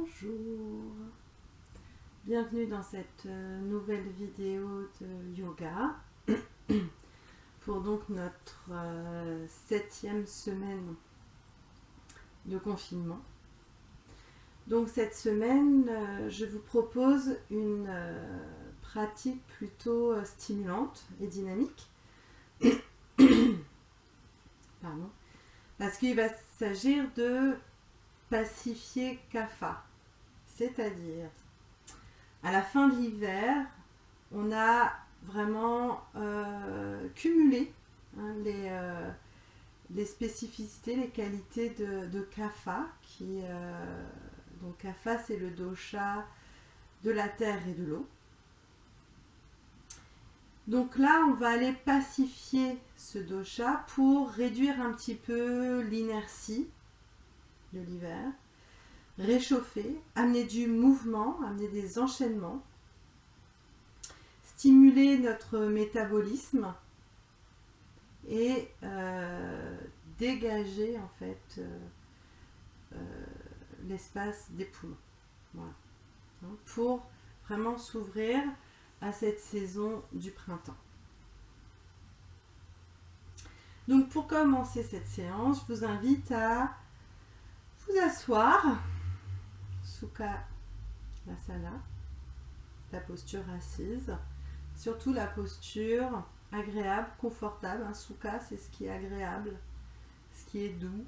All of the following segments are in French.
Bonjour, bienvenue dans cette nouvelle vidéo de yoga pour donc notre 7e semaine de confinement. Donc cette semaine, je vous propose une pratique plutôt stimulante et dynamique. Pardon. Parce qu'il va s'agir de pacifier kapha, c'est-à-dire à la fin de l'hiver, on a vraiment cumulé les spécificités, les qualités de kapha. Donc kapha, c'est le dosha de la terre et de l'eau. Donc là, on va aller pacifier ce dosha pour réduire un petit peu l'inertie de l'hiver, réchauffer, amener du mouvement, amener des enchaînements, stimuler notre métabolisme et dégager en fait l'espace des poumons. Voilà. Pour vraiment s'ouvrir à cette saison du printemps. Donc pour commencer cette séance, je vous invite à vous asseoir, Sukha Asana, la posture assise, surtout la posture agréable, confortable. Sukha, c'est ce qui est agréable, ce qui est doux,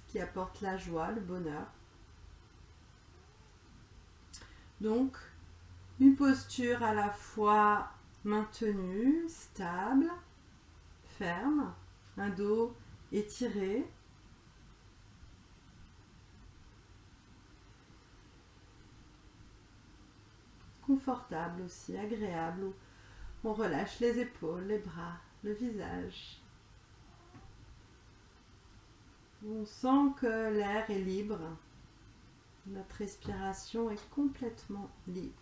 ce qui apporte la joie, le bonheur. Donc, une posture à la fois maintenue, stable, ferme, un dos étiré. Confortable aussi, agréable, où on relâche les épaules, les bras, le visage. On sent que l'air est libre, notre respiration est complètement libre.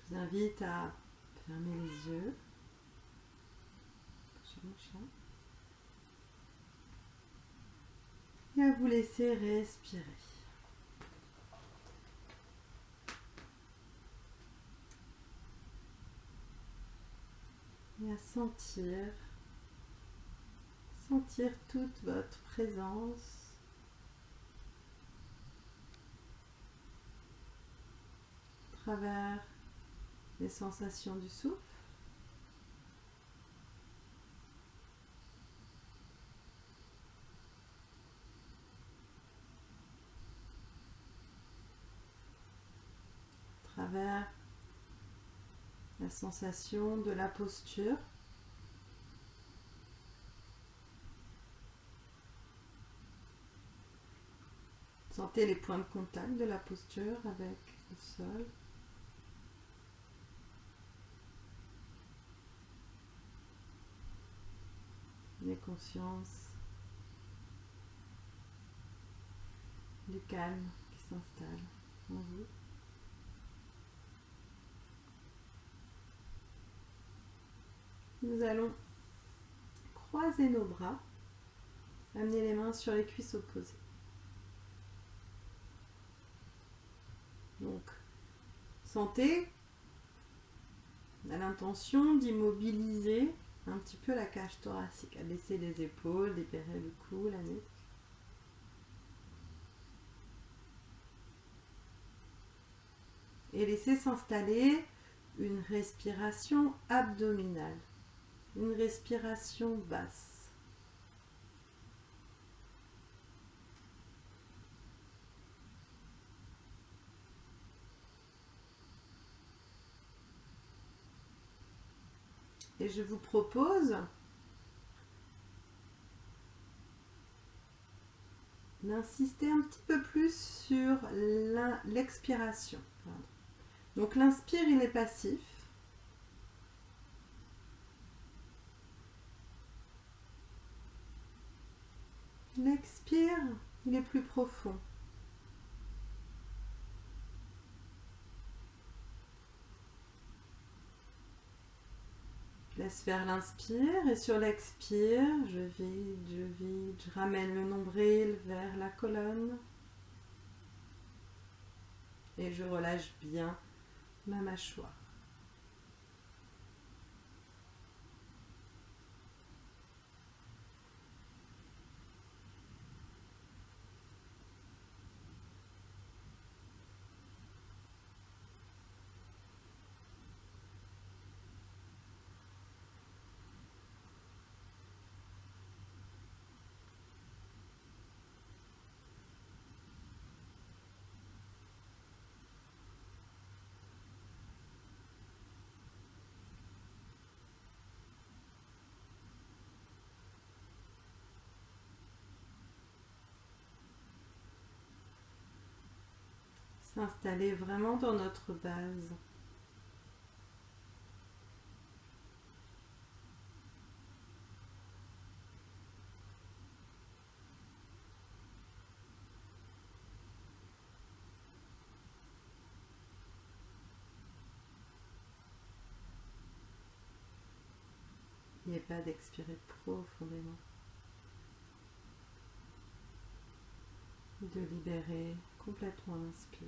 Je vous invite à fermer les yeux. Et à vous laisser respirer. Et à sentir toute votre présence à travers les sensations du souffle, à travers la sensation de la posture. Sentez les points de contact de la posture avec le sol. Prenez conscience du calme qui s'installe en vous. Nous allons croiser nos bras, amener les mains sur les cuisses opposées. Donc, sentez, on a l'intention d'immobiliser un petit peu la cage thoracique, à baisser les épaules, libérer le cou, la nuque. Et laisser s'installer une respiration abdominale, une respiration basse. Et je vous propose d'insister un petit peu plus sur l'expiration. Donc l'inspire, il est passif. L'expire, il est plus profond. laisse faire l'inspire et sur l'expire, je vide, je ramène le nombril vers la colonne et je relâche bien ma mâchoire. S'installer vraiment dans notre base. Il n'y a pas d'expirer profondément. De libérer complètement l'inspire.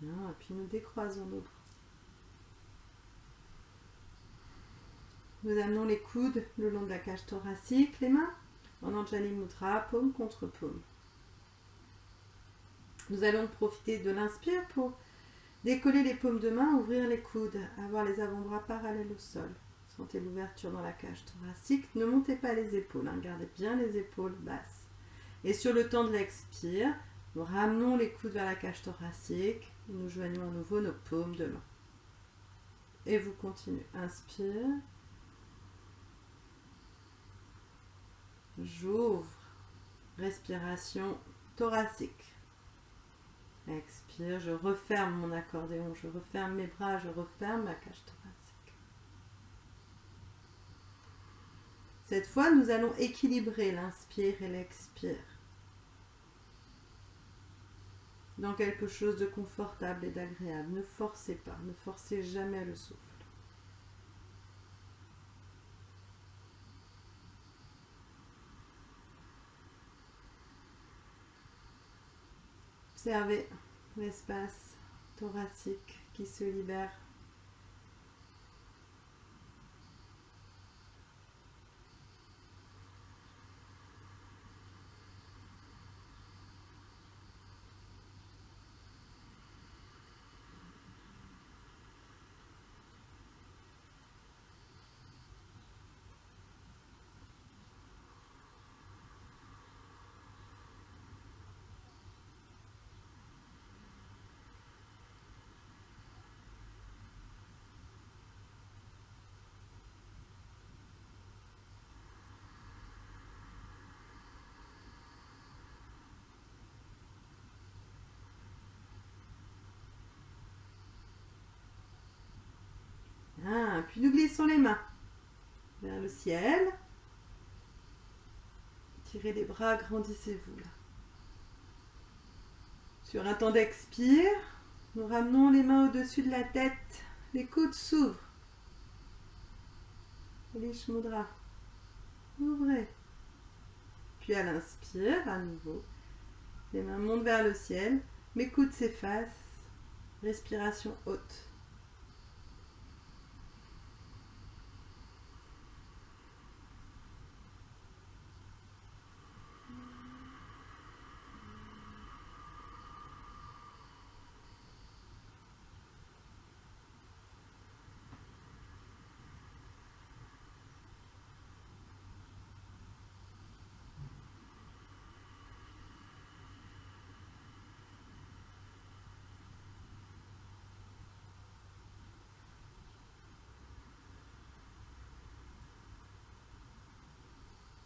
Bien, et puis nous décroisons nos bras. Nous amenons les coudes le long de la cage thoracique, les mains en Anjali Mudra, paume contre paume. Nous allons profiter de l'inspire pour décoller les paumes de main, ouvrir les coudes, avoir les avant-bras parallèles au sol. Sentez l'ouverture dans la cage thoracique. Ne montez pas les épaules, gardez bien les épaules basses. Et sur le temps de l'expire, nous ramenons les coudes vers la cage thoracique. Nous joignons à nouveau nos paumes de main. Et vous continuez. Inspire. J'ouvre. Respiration thoracique. Expire, je referme mon accordéon, je referme mes bras, je referme ma cage thoracique. Cette fois, nous allons équilibrer l'inspire et l'expire dans quelque chose de confortable et d'agréable. Ne forcez pas, ne forcez jamais le souffle. Observez l'espace thoracique qui se libère. Puis nous glissons les mains vers le ciel. Tirez les bras, agrandissez-vous là. Sur un temps d'expire, nous ramenons les mains au-dessus de la tête. Les coudes s'ouvrent. Kalish Mudra. Ouvrez. Puis à l'inspire, à nouveau, les mains montent vers le ciel. Mes coudes s'effacent. Respiration haute.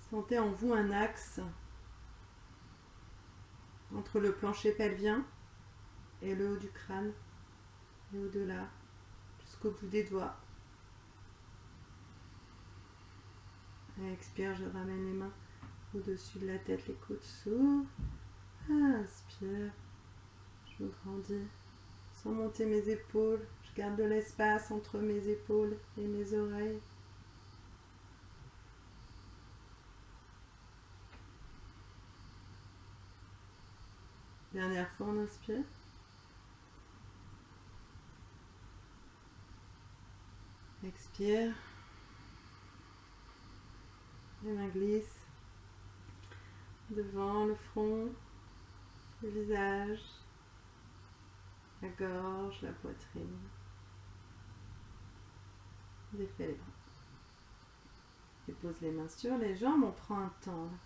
Sentez en vous un axe entre le plancher pelvien et le haut du crâne, et au-delà, jusqu'au bout des doigts. Et expire, je ramène les mains au-dessus de la tête, les coudes s'ouvrent. Inspire. Je me grandis. Sans monter mes épaules. Je garde de l'espace entre mes épaules et mes oreilles. Dernière fois, on inspire. Expire. Les mains glissent devant le front, le visage, la gorge, la poitrine. Défais les bras. Dépose les mains sur les jambes, on prend un temps là.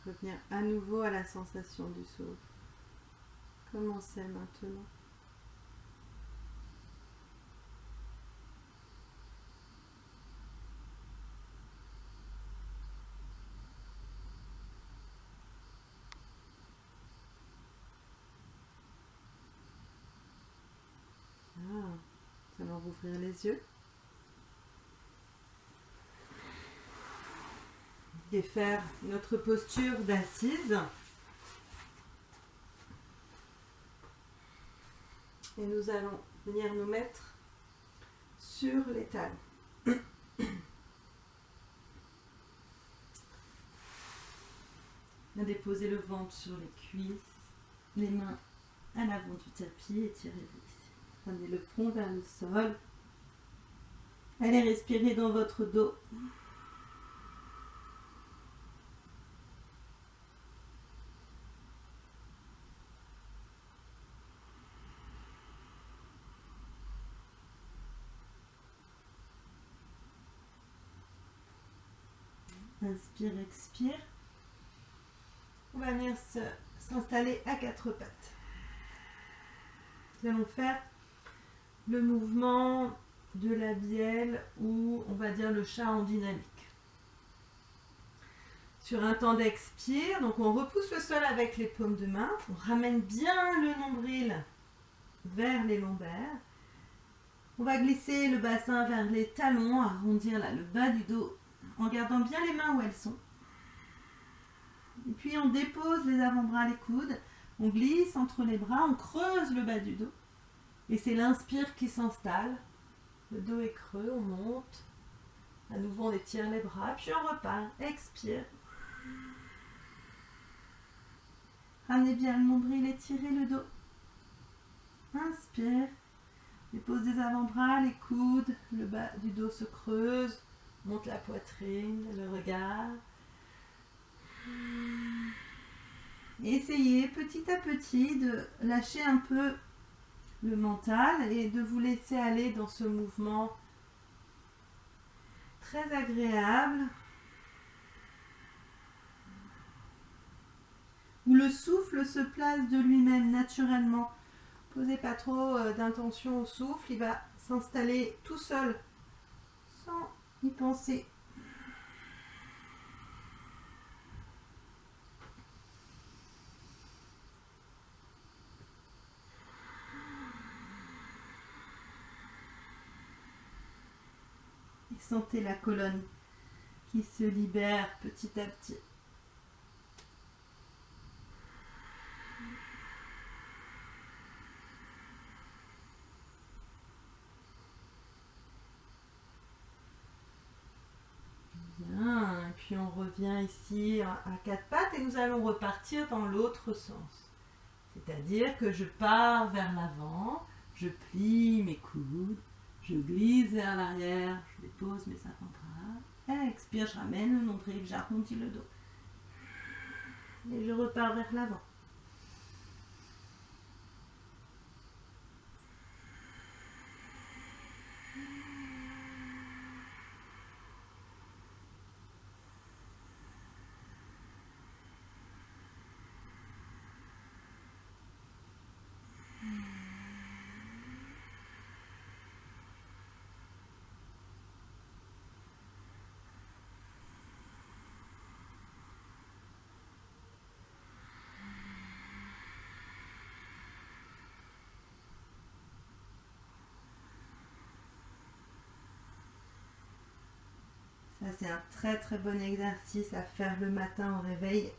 Revenir à nouveau à la sensation du souffle. Comment c'est maintenant? Nous allons rouvrir les yeux. Et faire notre posture d'assise. Et nous allons venir nous mettre sur les talons. Déposez le ventre sur les cuisses, les mains à l'avant du tapis, étirez-vous ici. Prenez le front vers le sol. Allez respirer dans votre dos. Inspire, expire. On va venir s'installer à quatre pattes. Nous allons faire le mouvement de la bielle ou on va dire le chat en dynamique. Sur un temps d'expire, donc on repousse le sol avec les paumes de main, on ramène bien le nombril vers les lombaires. On va glisser le bassin vers les talons, arrondir là, le bas du dos en gardant bien les mains où elles sont. Et puis on dépose les avant-bras, les coudes, on glisse entre les bras, on creuse le bas du dos. Et c'est l'inspire qui s'installe. Le dos est creux, on monte. À nouveau on étire les bras, puis on repart. Expire. Ramenez bien le nombril, étirez le dos. Inspire. Dépose des avant-bras, les coudes, le bas du dos se creuse. Monte la poitrine, le regard. Essayez petit à petit de lâcher un peu le mental et de vous laisser aller dans ce mouvement très agréable où le souffle se place de lui-même naturellement. Posez pas trop d'intention au souffle, il va s'installer tout seul sans y penser. Et sentez la colonne qui se libère petit à petit. Bien, et puis on revient ici à quatre pattes et nous allons repartir dans l'autre sens. C'est-à-dire que je pars vers l'avant, je plie mes coudes, je glisse vers l'arrière, je dépose mes avant-bras. Expire, je ramène le nombril, j'arrondis le dos. Et je repars vers l'avant. Ça, c'est un très très bon exercice à faire le matin au réveil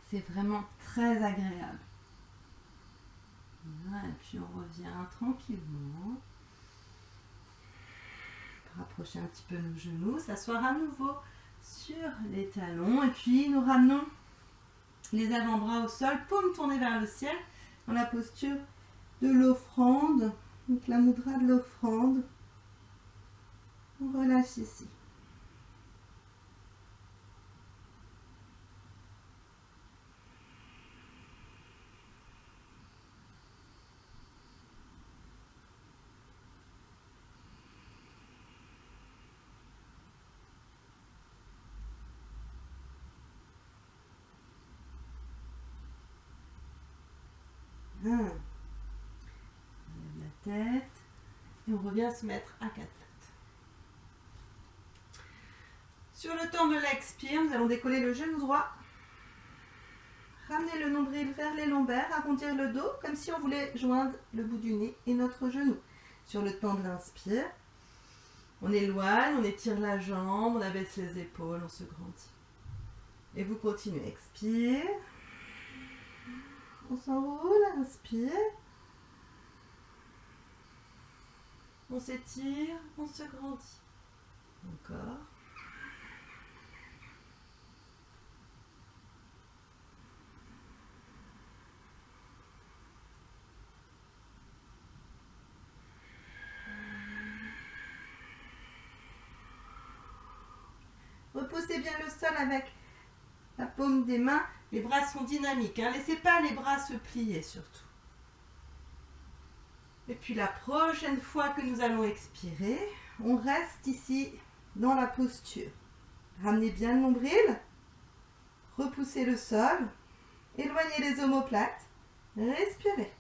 C'est vraiment très agréable. Voilà, et puis on revient tranquillement. Rapprocher un petit peu nos genoux, s'asseoir à nouveau sur les talons et puis nous ramenons les avant-bras au sol, paume tournée vers le ciel dans la posture de l'offrande, donc la mudra de l'offrande. On relâche ici. On lève la tête et on revient se mettre à quatre pattes. Sur le temps de l'expire, nous allons décoller le genou droit, ramener le nombril vers les lombaires, arrondir le dos comme si on voulait joindre le bout du nez et notre genou. Sur le temps de l'inspire, on éloigne, on étire la jambe, on abaisse les épaules, on se grandit. Et vous continuez, expire. On s'enroule, inspire. On s'étire, on se grandit. Encore. Repoussez bien le sol avec la paume des mains. Les bras sont dynamiques. Laissez pas les bras se plier surtout. Et puis la prochaine fois que nous allons expirer, on reste ici dans la posture. Ramenez bien le nombril. Repoussez le sol. Éloignez les omoplates. Respirez.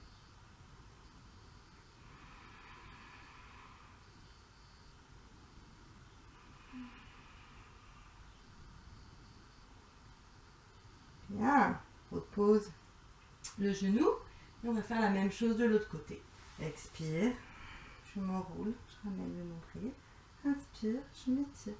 Bien, repose le genou et on va faire la même chose de l'autre côté. Expire, je m'enroule, je ramène le nombril. Inspire, je m'étire.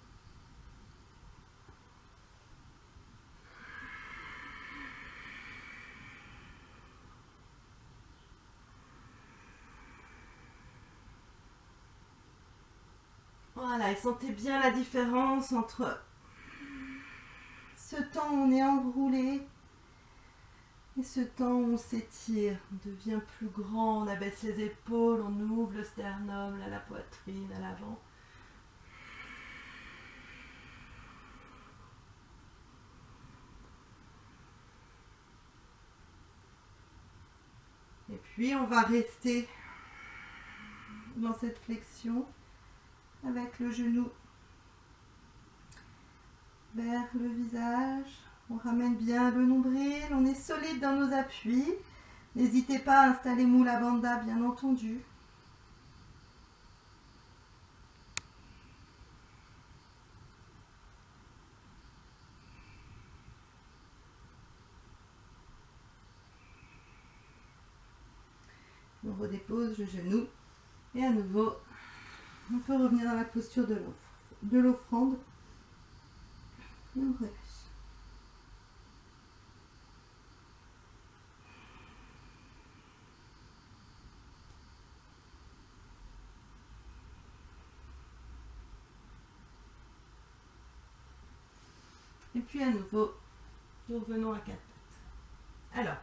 Voilà, et sentez bien la différence entre ce temps où on est enroulé et ce temps où on s'étire, on devient plus grand, on abaisse les épaules, on ouvre le sternum, la poitrine à l'avant. Et puis on va rester dans cette flexion avec le genou vers le visage. On ramène bien le nombril, on est solide dans nos appuis. N'hésitez pas à installer Mula Bandha, bien entendu. On redépose le genou et à nouveau, on peut revenir dans la posture de l'offrande. Et on relâche. Et puis à nouveau, nous revenons à quatre pattes. Alors,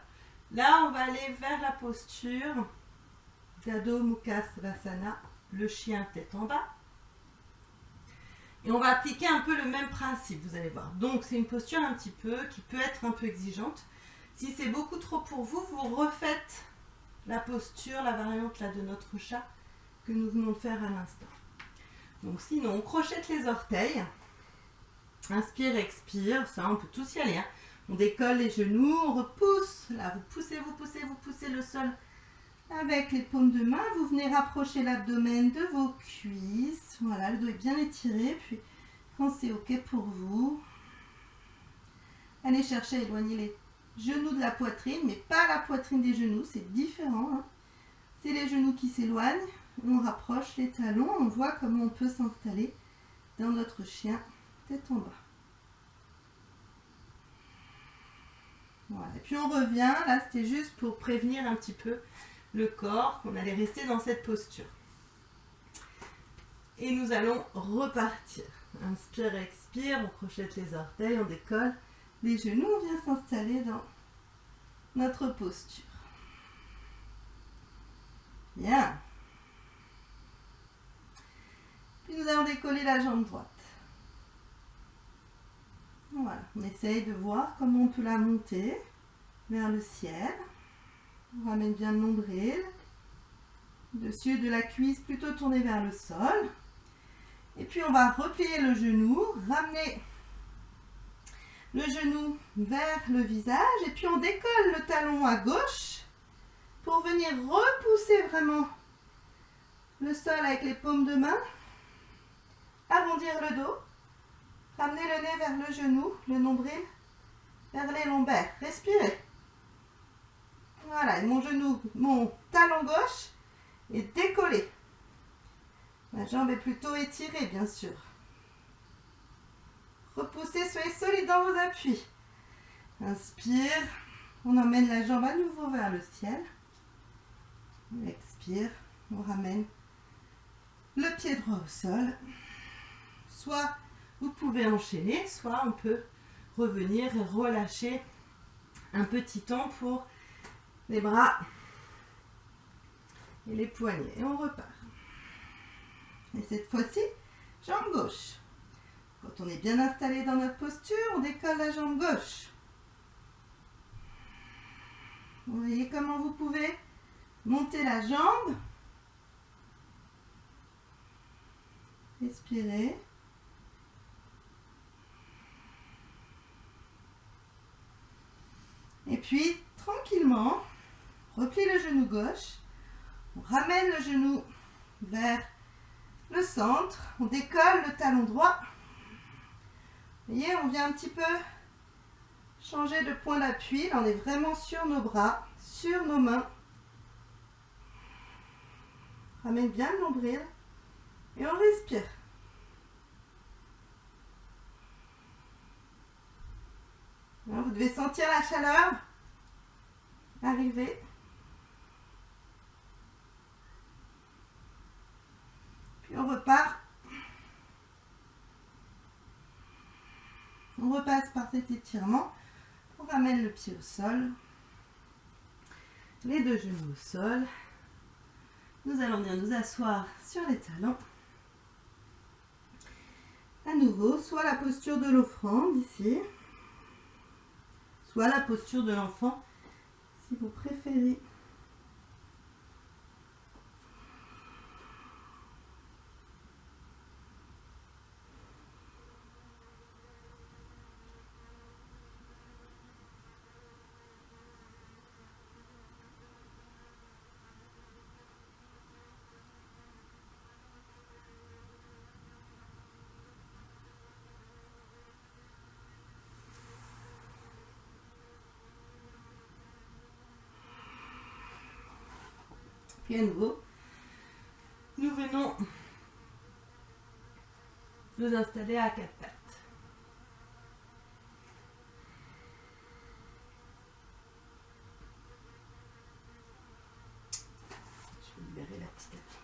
là on va aller vers la posture d'Adho Mukha Svanasana, le chien tête en bas. Et on va appliquer un peu le même principe, vous allez voir. Donc c'est une posture un petit peu, qui peut être un peu exigeante. Si c'est beaucoup trop pour vous, vous refaites la posture, la variante là de notre chat que nous venons de faire à l'instant. Donc sinon, on crochette les orteils. Inspire, expire, ça on peut tous y aller. On décolle les genoux, on repousse. Là, vous poussez le sol avec les paumes de main. Vous venez rapprocher l'abdomen de vos cuisses. Voilà, le dos est bien étiré. Puis, quand c'est OK pour vous, allez chercher à éloigner les genoux de la poitrine, mais pas la poitrine des genoux, c'est différent. C'est les genoux qui s'éloignent. On rapproche les talons, on voit comment on peut s'installer dans notre chien tête en bas. Voilà. Et puis on revient, là c'était juste pour prévenir un petit peu le corps qu'on allait rester dans cette posture. Et nous allons repartir. Inspire, expire, on crochette les orteils, on décolle les genoux, on vient s'installer dans notre posture. Bien. Puis nous allons décoller la jambe droite. Voilà, on essaye de voir comment on peut la monter vers le ciel. On ramène bien le nombril. Dessus de la cuisse plutôt tournée vers le sol. Et puis on va replier le genou, ramener le genou vers le visage. Et puis on décolle le talon à gauche pour venir repousser vraiment le sol avec les paumes de main. Arrondir le dos. Ramener le nez vers le genou, le nombril vers les lombaires. Respirez. Voilà, et mon talon gauche est décollé. Ma jambe est plutôt étirée, bien sûr. Repoussez, soyez solide dans vos appuis. Inspire. On emmène la jambe à nouveau vers le ciel. Expire. On ramène le pied droit au sol. Soit vous pouvez enchaîner, soit on peut revenir et relâcher un petit temps pour les bras et les poignets. Et on repart. Et cette fois-ci, jambe gauche. Quand on est bien installé dans notre posture, on décolle la jambe gauche. Vous voyez comment vous pouvez monter la jambe. Respirez. Et puis, tranquillement, replie le genou gauche. On ramène le genou vers le centre. On décolle le talon droit. Vous voyez, on vient un petit peu changer de point d'appui. Là, on est vraiment sur nos bras, sur nos mains. Ramène bien le nombril. Et on respire. Là, vous devez sentir la chaleur arriver. Puis on repart. On repasse par cet étirement. On ramène le pied au sol. Les deux genoux au sol. Nous allons bien nous asseoir sur les talons. À nouveau, soit la posture de l'offrande ici, soit la posture de l'enfant, si vous préférez. Puis à nouveau, nous venons nous installer à quatre pattes. Je vais libérer la petite appui.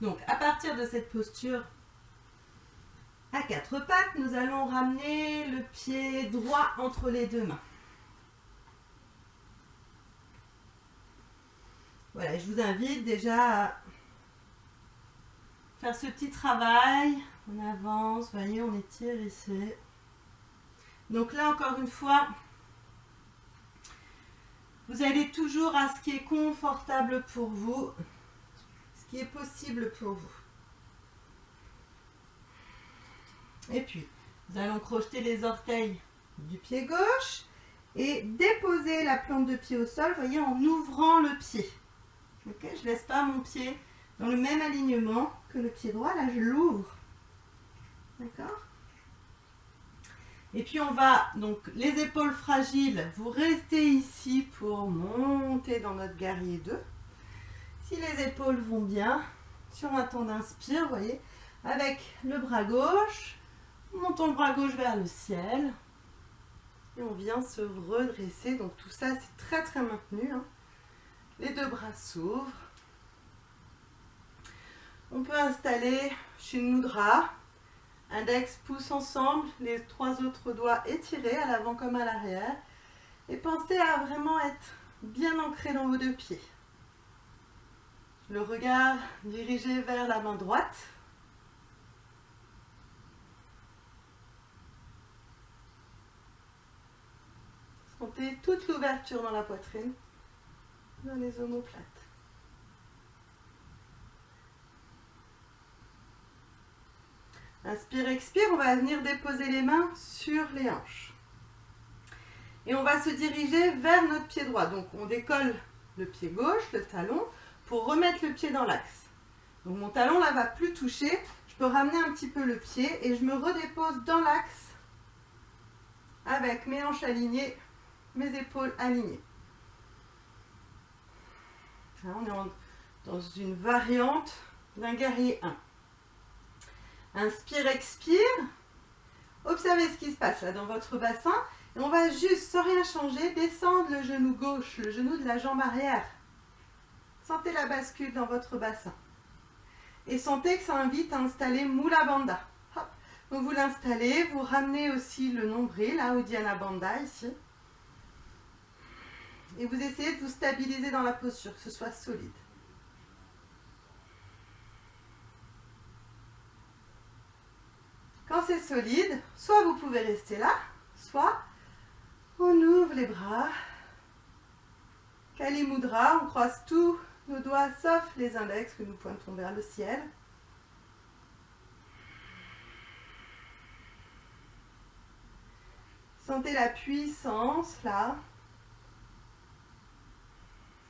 Donc, à partir de cette posture à quatre pattes, nous allons ramener le pied droit entre les deux mains. Voilà, je vous invite déjà à faire ce petit travail. On avance, vous voyez, on étire ici. Donc là, encore une fois, vous allez toujours à ce qui est confortable pour vous. Qui est possible pour vous. Et puis, nous allons crocheter les orteils du pied gauche et déposer la plante de pied au sol, vous voyez, en ouvrant le pied. Ok, je ne laisse pas mon pied dans le même alignement que le pied droit, là je l'ouvre. D'accord? Et puis on va, donc les épaules fragiles, vous restez ici pour monter dans notre guerrier 2. Si les épaules vont bien, sur un temps d'inspire, vous voyez, avec le bras gauche, montons le bras gauche vers le ciel. Et on vient se redresser. Donc tout ça, c'est très très maintenu. Hein. Les deux bras s'ouvrent. On peut installer Shin Mudra. Index, pouce ensemble, les 3 autres doigts étirés à l'avant comme à l'arrière. Et pensez à vraiment être bien ancré dans vos 2 pieds. Le regard dirigé vers la main droite. Sentez toute l'ouverture dans la poitrine, dans les omoplates. Inspire, expire, on va venir déposer les mains sur les hanches. Et on va se diriger vers notre pied droit. Donc on décolle le pied gauche, le talon, pour remettre le pied dans l'axe. Donc mon talon là va plus toucher. Je peux ramener un petit peu le pied et je me redépose dans l'axe avec mes hanches alignées, mes épaules alignées. Là, on est dans une variante d'un guerrier 1. Inspire, expire. Observez ce qui se passe là dans votre bassin. Et on va juste, sans rien changer, descendre le genou gauche, le genou de la jambe arrière. Sentez la bascule dans votre bassin. Et sentez que ça invite à installer Mula Bandha. Hop. Donc vous l'installez, vous ramenez aussi le nombril, là, Uddiyana Bandha, ici. Et vous essayez de vous stabiliser dans la posture, que ce soit solide. Quand c'est solide, soit vous pouvez rester là, soit on ouvre les bras. Kali Mudra, on croise tous nos doigts sauf les index que nous pointons vers le ciel. Sentez la puissance là,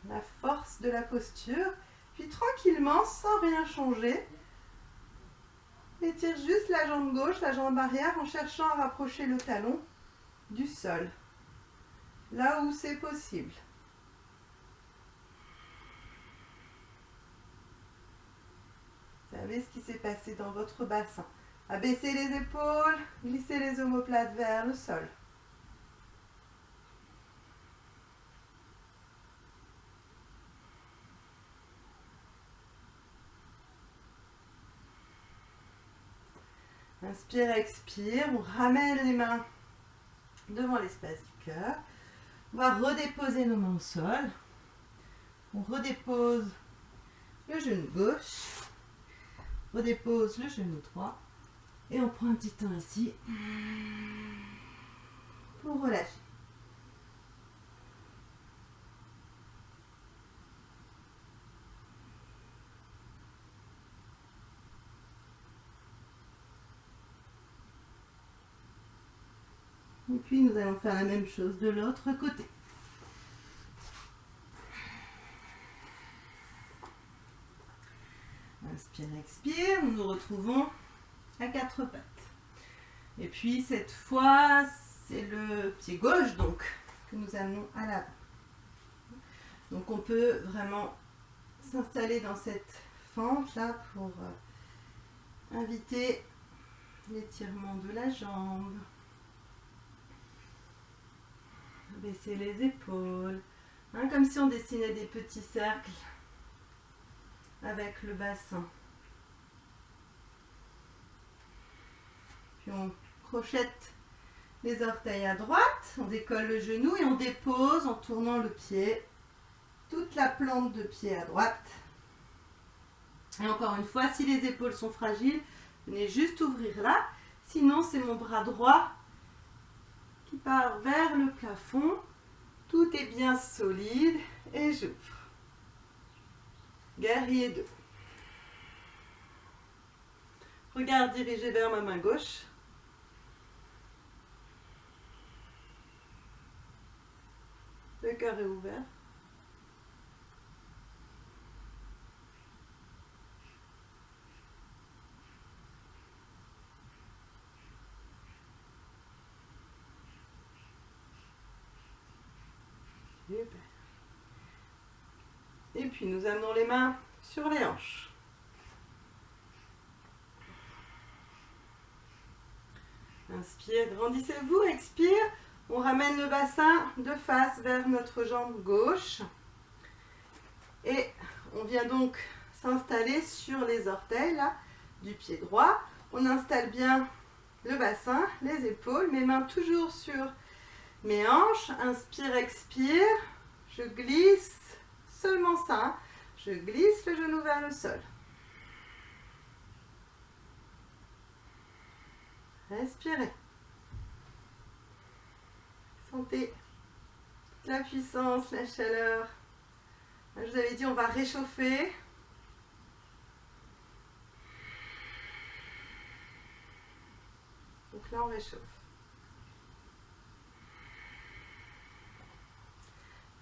la force de la posture. Puis tranquillement, sans rien changer, étire juste la jambe gauche, la jambe arrière en cherchant à rapprocher le talon du sol, là où c'est possible. Vous savez ce qui s'est passé dans votre bassin. Abaissez les épaules, glissez les omoplates vers le sol. Inspire, expire, on ramène les mains devant l'espace du cœur. On va redéposer nos mains au sol. On redépose le genou gauche. Redépose le genou droit. Et on prend un petit temps ici pour relâcher. Et puis nous allons faire la même chose de l'autre côté. Inspire, expire, nous nous retrouvons à 4 pattes. Et puis cette fois, c'est le pied gauche donc que nous amenons à l'avant. Donc on peut vraiment s'installer dans cette fente là pour inviter l'étirement de la jambe. Baisser les épaules, hein, comme si on dessinait des petits cercles avec le bassin. Puis on crochette les orteils à droite, on décolle le genou et on dépose en tournant le pied, toute la plante de pied à droite. Et encore une fois, si les épaules sont fragiles, venez juste ouvrir là, sinon c'est mon bras droit qui part vers le plafond. Tout est bien solide et j'ouvre. Guerrier 2. Regard dirigé vers ma main gauche. Le cœur est ouvert. Super. Et puis nous amenons les mains sur les hanches. Inspire, grandissez-vous, expire. On ramène le bassin de face vers notre jambe gauche. Et on vient donc s'installer sur les orteils là, du pied droit. On installe bien le bassin, les épaules, mes mains toujours sur mes hanches. Inspire, expire. Je glisse, seulement ça. Hein. Je glisse le genou vers le sol. Respirez. Sentez la puissance, la chaleur. Je vous avais dit, on va réchauffer. Donc là, on réchauffe.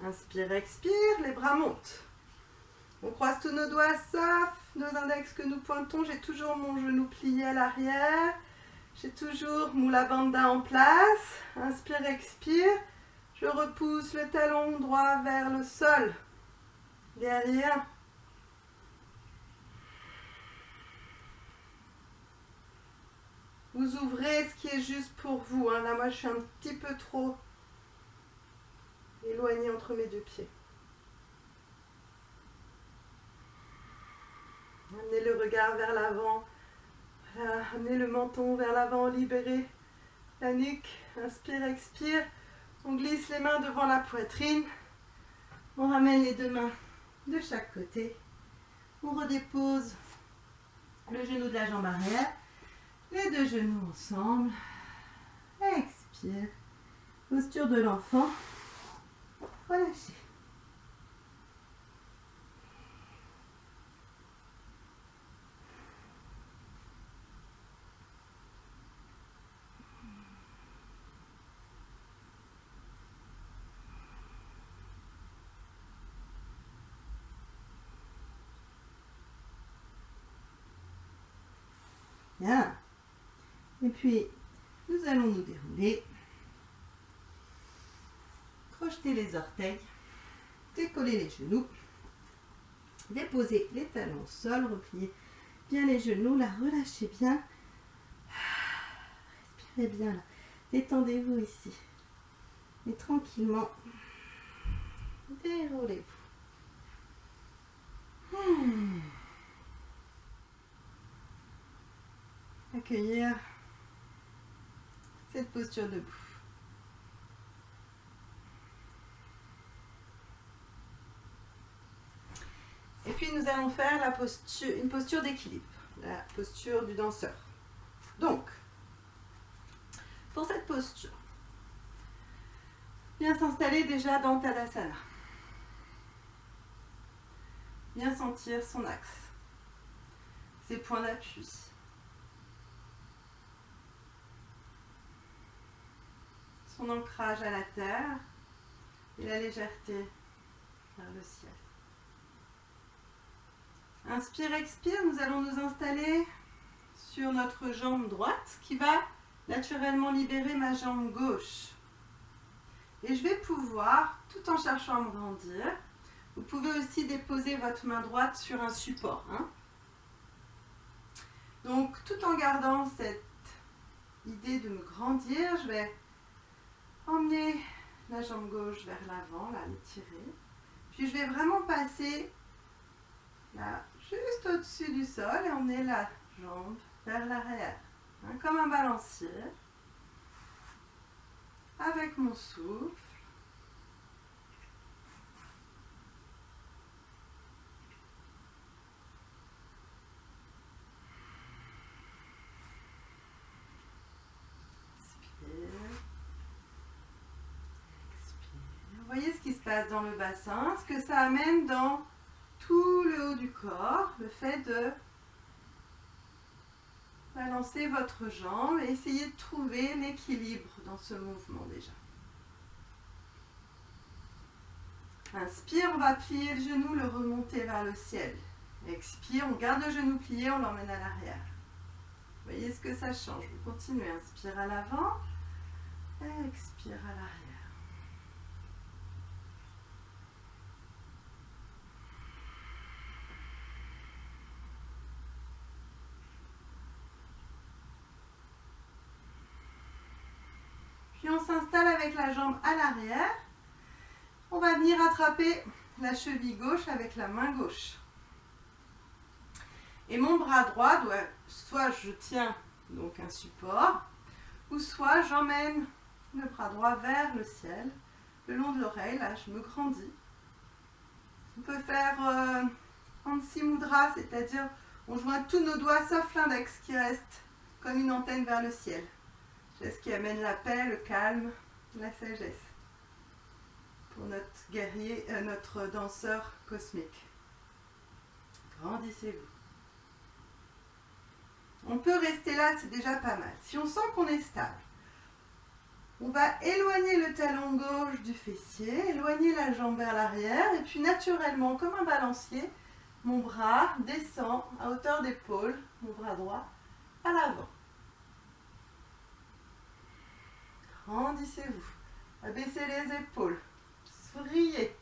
Inspire, expire, les bras montent. On croise tous nos doigts, sauf nos index que nous pointons. J'ai toujours mon genou plié à l'arrière. J'ai toujours Mula Bandha en place. Inspire, expire. Je repousse le talon droit vers le sol. Derrière. Vous ouvrez ce qui est juste pour vous. Hein. Là, moi, je suis un petit peu trop éloignée entre mes deux pieds. Amenez le regard vers l'avant. Voilà. Amenez le menton vers l'avant, libérez la nuque. Inspire, expire. On glisse les mains devant la poitrine. On ramène les deux mains de chaque côté. On redépose le genou de la jambe arrière. Les deux genoux ensemble. Expire. Posture de l'enfant. Relâchez. Bien. Et puis, nous allons nous dérouler. Crocheter les orteils. Décoller les genoux. Déposer les talons au sol. Replier bien les genoux. Là, relâchez bien. Respirez bien là. Détendez-vous ici. Et tranquillement, déroulez-vous. Accueillir cette posture debout. Et puis nous allons faire une posture d'équilibre, la posture du danseur. Donc, pour cette posture, bien s'installer déjà dans Tadasana. Bien sentir son axe, ses points d'appui. Son ancrage à la terre et la légèreté vers le ciel. Inspire, expire, nous allons nous installer sur notre jambe droite qui va naturellement libérer ma jambe gauche. Et je vais pouvoir, tout en cherchant à me grandir, vous pouvez aussi déposer votre main droite sur un support. Hein. Donc, tout en gardant cette idée de me grandir, je vais emmener la jambe gauche vers l'avant, là, l'étirer. Puis je vais vraiment passer là, juste au-dessus du sol et emmener la jambe vers l'arrière. Hein, comme un balancier. Avec mon souffle. Vous voyez ce qui se passe dans le bassin, ce que ça amène dans tout le haut du corps, le fait de balancer votre jambe et essayer de trouver l'équilibre dans ce mouvement déjà. Inspire, on va plier le genou, le remonter vers le ciel. Expire, on garde le genou plié, on l'emmène à l'arrière. Vous voyez ce que ça change. Vous continuez, inspire à l'avant, expire à l'arrière. avec la jambe à l'arrière. On va venir attraper la cheville gauche avec la main gauche. Et mon bras droit doit, soit je tiens donc un support, ou soit j'emmène le bras droit vers le ciel, le long de l'oreille. Là, je me grandis. On peut faire Ansi Mudra, c'est-à-dire on joint tous nos doigts sauf l'index qui reste comme une antenne vers le ciel. C'est ce qui amène la paix, le calme, la sagesse pour notre guerrier, notre danseur cosmique. Grandissez-vous. On peut rester là, c'est déjà pas mal. Si on sent qu'on est stable, on va éloigner le talon gauche du fessier, éloigner la jambe vers l'arrière, et puis naturellement, comme un balancier, mon bras descend à hauteur d'épaule, mon bras droit, à l'avant. Grandissez-vous. Abaissez les épaules. Souriez.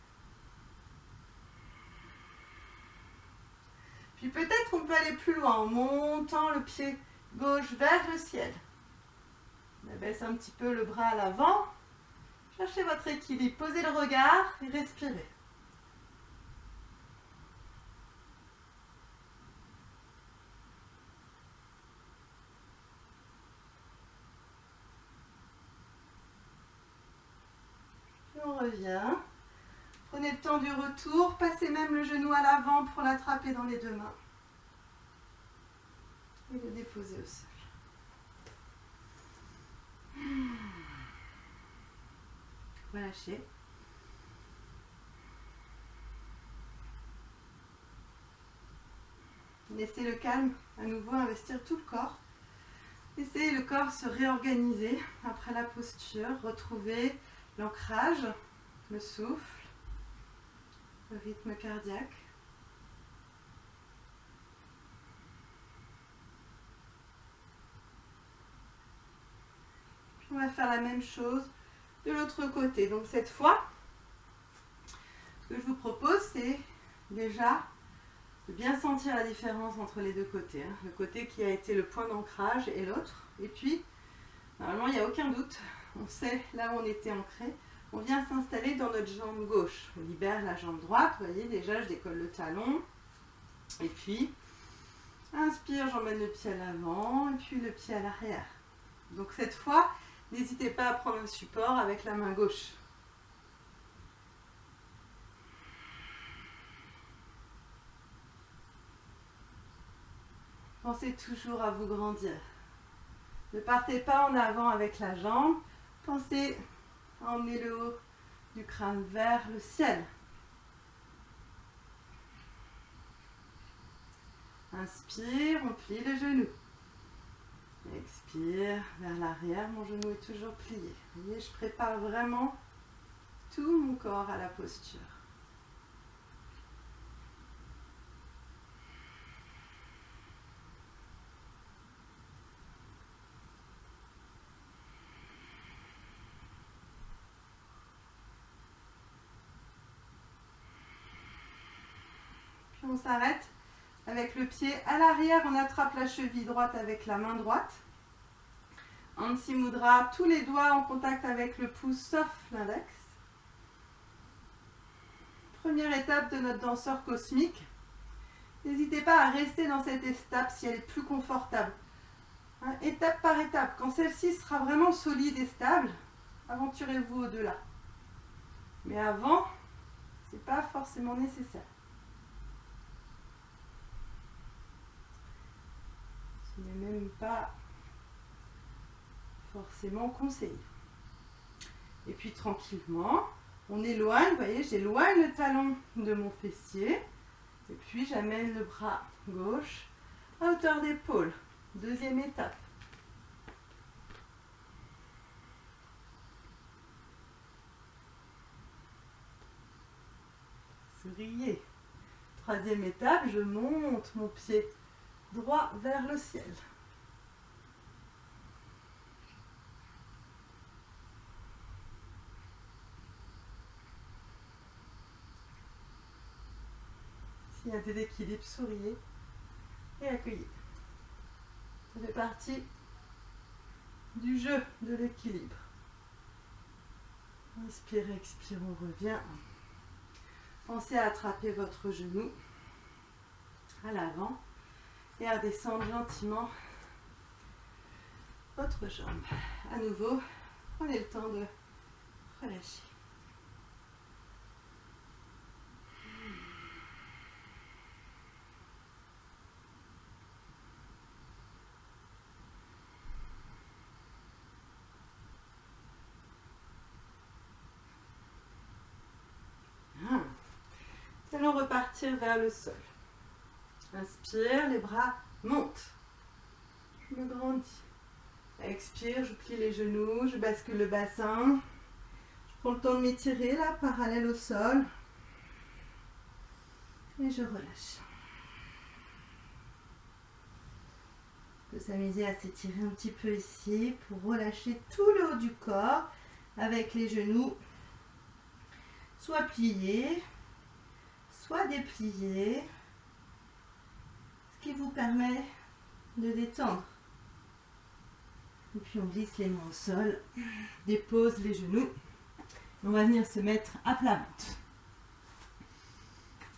Puis peut-être qu'on peut aller plus loin en montant le pied gauche vers le ciel. On abaisse un petit peu le bras à l'avant. Cherchez votre équilibre. Posez le regard et respirez. Puis on revient. Prenez le temps du retour. Passez même le genou à l'avant pour l'attraper dans les deux mains. Et le déposer au sol. Relâchez. Laissez le calme à nouveau investir tout le corps. Laissez le corps se réorganiser après la posture. Retrouvez l'ancrage, le souffle, le rythme cardiaque. Puis on va faire la même chose de l'autre côté. Donc cette fois, ce que je vous propose, c'est déjà de bien sentir la différence entre les deux côtés. Le côté qui a été le point d'ancrage et l'autre. Et puis, normalement, il n'y a aucun doute. On sait là où on était ancré. On vient s'installer dans notre jambe gauche. On libère la jambe droite. Vous voyez, déjà, je décolle le talon. Et puis, inspire, j'emmène le pied à l'avant et puis le pied à l'arrière. Donc cette fois, n'hésitez pas à prendre un support avec la main gauche. Pensez toujours à vous grandir. Ne partez pas en avant avec la jambe. Pensez à emmener le haut du crâne vers le ciel. Inspire, on plie le genou. Expire vers l'arrière, mon genou est toujours plié. Vous voyez, je prépare vraiment tout mon corps à la posture. Puis on s'arrête avec le pied à l'arrière, on attrape la cheville droite avec la main droite. Ansi Mudra, tous les doigts en contact avec le pouce sauf l'index. Première étape de notre danseur cosmique. N'hésitez pas à rester dans cette étape si elle est plus confortable. Étape par étape. Quand celle-ci sera vraiment solide et stable, aventurez-vous au-delà. Mais avant, ce n'est pas forcément nécessaire. Ce n'est même pas forcément conseillé. Et puis tranquillement, on éloigne, vous voyez, j'éloigne le talon de mon fessier. Et puis j'amène le bras gauche à hauteur d'épaule. Deuxième étape. Souriez. Troisième étape, je monte mon pied droit vers le ciel. S'il y a des déséquilibres, souriez et accueillez. Ça fait partie du jeu de l'équilibre. Inspire, expire, on revient. Pensez à attraper votre genou à l'avant et à descendre gentiment votre jambe. À nouveau, prenez le temps de relâcher. Nous allons repartir vers le sol. Inspire, les bras montent. Je me grandis. Expire, je plie les genoux, je bascule le bassin. Je prends le temps de m'étirer là, parallèle au sol. Et je relâche. On peut s'amuser à s'étirer un petit peu ici pour relâcher tout le haut du corps avec les genoux soit pliés, soit dépliés, ce qui vous permet de détendre. Et puis on glisse les mains au sol, dépose les genoux. On va venir se mettre à plat ventre.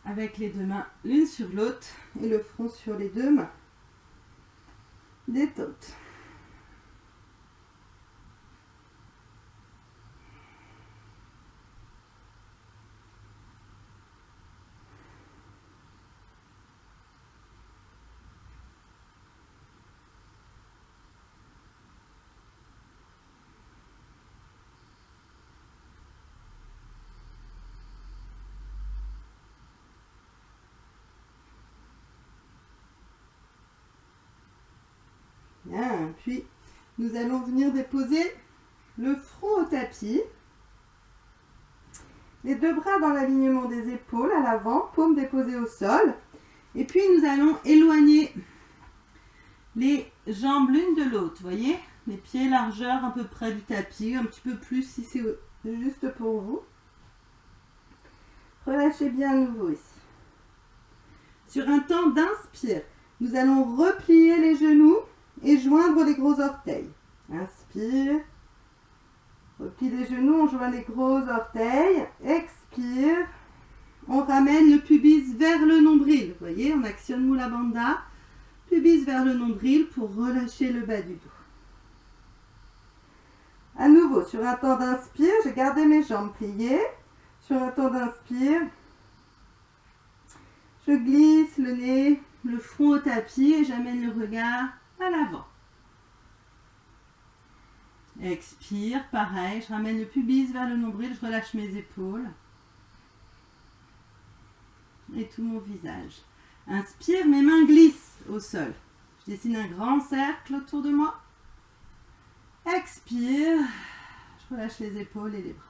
Avec les deux mains l'une sur l'autre et le front sur les deux mains. Détente. Bien, puis nous allons venir déposer le front au tapis. Les deux bras dans l'alignement des épaules à l'avant, paumes déposées au sol. Et puis nous allons éloigner les jambes l'une de l'autre, voyez? Les pieds largeur à peu près du tapis, un petit peu plus si c'est juste pour vous. Relâchez bien à nouveau ici. Sur un temps d'inspire, nous allons replier les genoux et joindre les gros orteils. Inspire. Replie les genoux, on joint les gros orteils. Expire. On ramène le pubis vers le nombril. Vous voyez, on actionne Mula Bandha. Pubis vers le nombril pour relâcher le bas du dos. À nouveau, sur un temps d'inspire, j'ai gardé mes jambes pliées. Sur un temps d'inspire, je glisse le nez, le front au tapis et j'amène le regard à l'avant. Expire, pareil, je ramène le pubis vers le nombril, je relâche mes épaules et tout mon visage. Inspire, mes mains glissent au sol. Je dessine un grand cercle autour de moi. Expire, je relâche les épaules et les bras.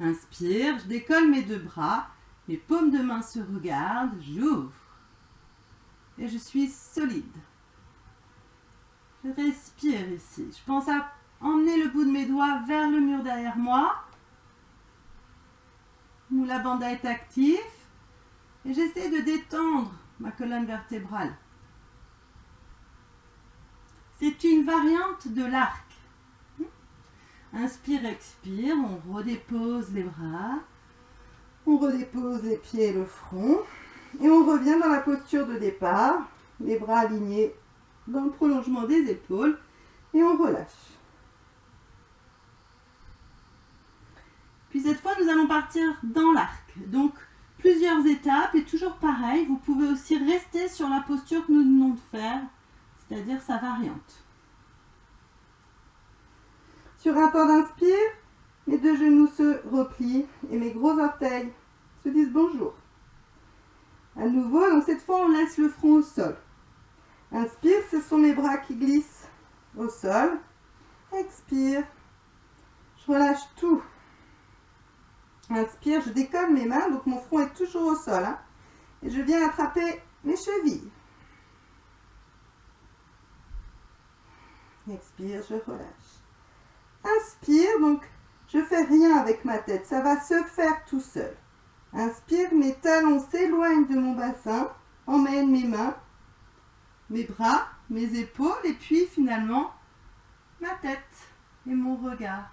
Inspire, je décolle mes deux bras, mes paumes de main se regardent, j'ouvre. Et je suis solide. Je respire ici. Je pense à emmener le bout de mes doigts vers le mur derrière moi. Mula Bandha est actif. Et j'essaie de détendre ma colonne vertébrale. C'est une variante de l'arc. Inspire, expire. On redépose les bras. On redépose les pieds et le front. Et on revient dans la posture de départ, les bras alignés dans le prolongement des épaules et on relâche. Puis cette fois, nous allons partir dans l'arc. Donc, plusieurs étapes et toujours pareil, vous pouvez aussi rester sur la posture que nous venons de faire, c'est-à-dire sa variante. Sur un temps d'inspire, mes deux genoux se replient et mes gros orteils se disent bonjour. À nouveau, donc cette fois, on laisse le front au sol. Inspire, ce sont mes bras qui glissent au sol. Expire, je relâche tout. Inspire, je décolle mes mains, donc mon front est toujours au sol. Et je viens attraper mes chevilles. Expire, je relâche. Inspire, donc je fais rien avec ma tête, ça va se faire tout seul. Inspire, mes talons s'éloignent de mon bassin, emmène mes mains, mes bras, mes épaules et puis finalement ma tête. et mon regard.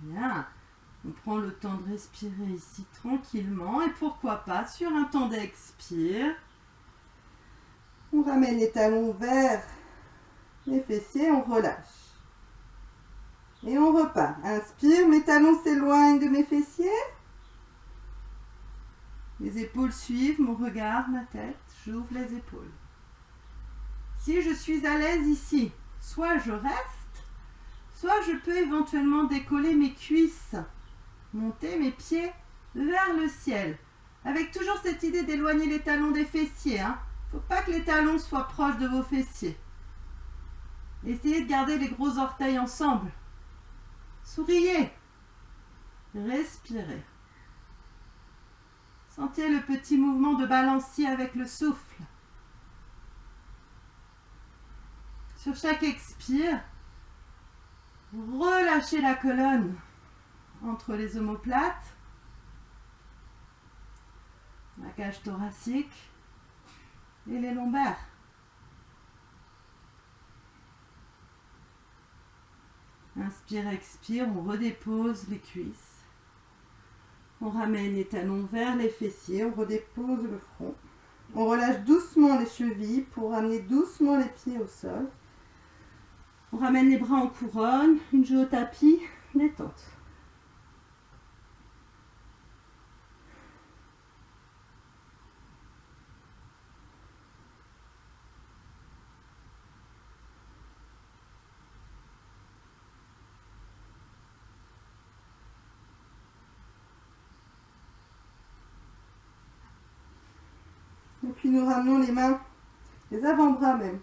Bien. On prend le temps de respirer ici tranquillement et pourquoi pas sur un temps d'expire. On ramène les talons vers les fessiers, on relâche. Et on repart. Inspire, mes talons s'éloignent de mes fessiers. Les épaules suivent mon regard, ma tête. J'ouvre les épaules. Si je suis à l'aise ici, soit je reste, soit je peux éventuellement décoller mes cuisses, monter mes pieds vers le ciel. Avec toujours cette idée d'éloigner les talons des fessiers. Faut pas que les talons soient proches de vos fessiers. Essayez de garder les gros orteils ensemble. Souriez. Respirez. Sentez le petit mouvement de balancier avec le souffle. Sur chaque expire, relâchez la colonne entre les omoplates, la cage thoracique et les lombaires. Inspire, expire, on redépose les cuisses. On ramène les talons vers les fessiers, on redépose le front. On relâche doucement les chevilles pour ramener doucement les pieds au sol. On ramène les bras en couronne, une joue au tapis, détente. Et puis nous ramenons les mains, les avant-bras même,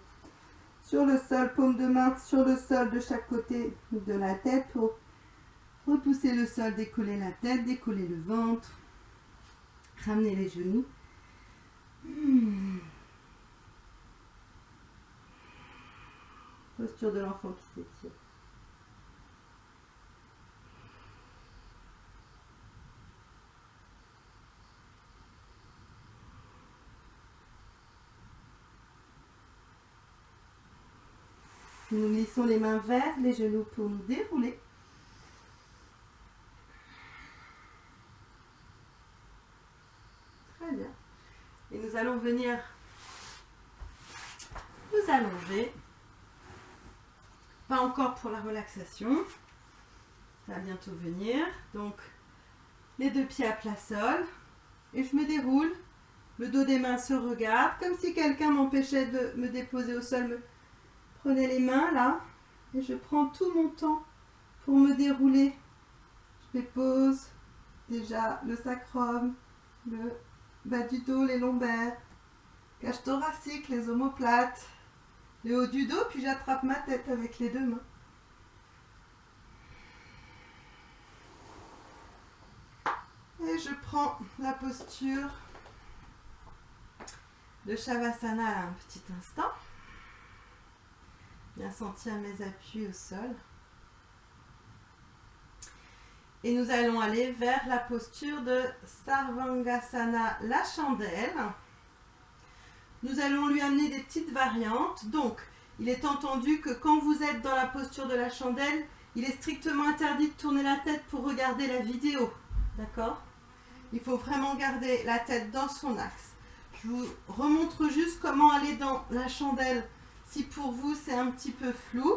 sur le sol, paume de main sur le sol de chaque côté de la tête pour repousser le sol, décoller la tête, décoller le ventre, ramener les genoux. Posture de l'enfant qui s'étire. Nous glissons les mains vers les genoux pour nous dérouler. Très bien. Et nous allons venir nous allonger. Pas encore pour la relaxation. Ça va bientôt venir. Donc, les deux pieds à plat sol. Et je me déroule. Le dos des mains se regarde. Comme si quelqu'un m'empêchait de me déposer au sol. Prenez les mains là. Et je prends tout mon temps pour me dérouler. Je dépose déjà le sacrum, le bas du dos, les lombaires, cage thoracique, les omoplates, le haut du dos, puis j'attrape ma tête avec les deux mains. Et je prends la posture de Shavasana là, un petit instant. Bien sentir mes appuis au sol. Et nous allons aller vers la posture de Sarvangasana, la chandelle. Nous allons lui amener des petites variantes. Donc, il est entendu que quand vous êtes dans la posture de la chandelle, il est strictement interdit de tourner la tête pour regarder la vidéo. D'accord ? Il faut vraiment garder la tête dans son axe. Je vous remontre juste comment aller dans la chandelle si pour vous c'est un petit peu flou.